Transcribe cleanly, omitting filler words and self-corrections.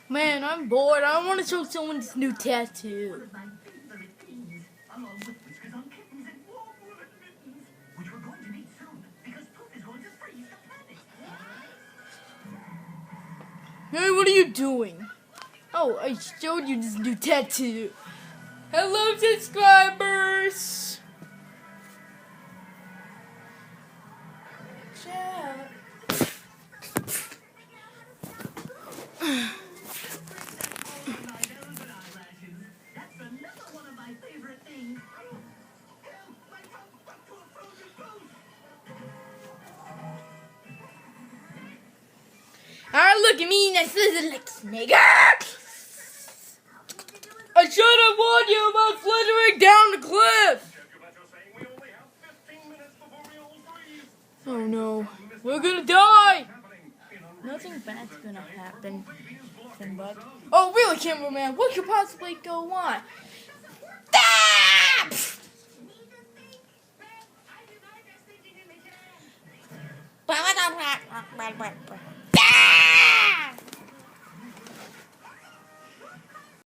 Man, I'm bored. I want to show someone this new tattoo. Hey, what are you doing? Oh, I showed you this new tattoo. Hello, subscribers. Chat. Alright, look at me, next is a lick snake. I should have warned you about slithering down the cliff. Oh no, we're gonna die. Nothing bad's gonna happen. But oh, really, cameraman? What could possibly go on? Ah!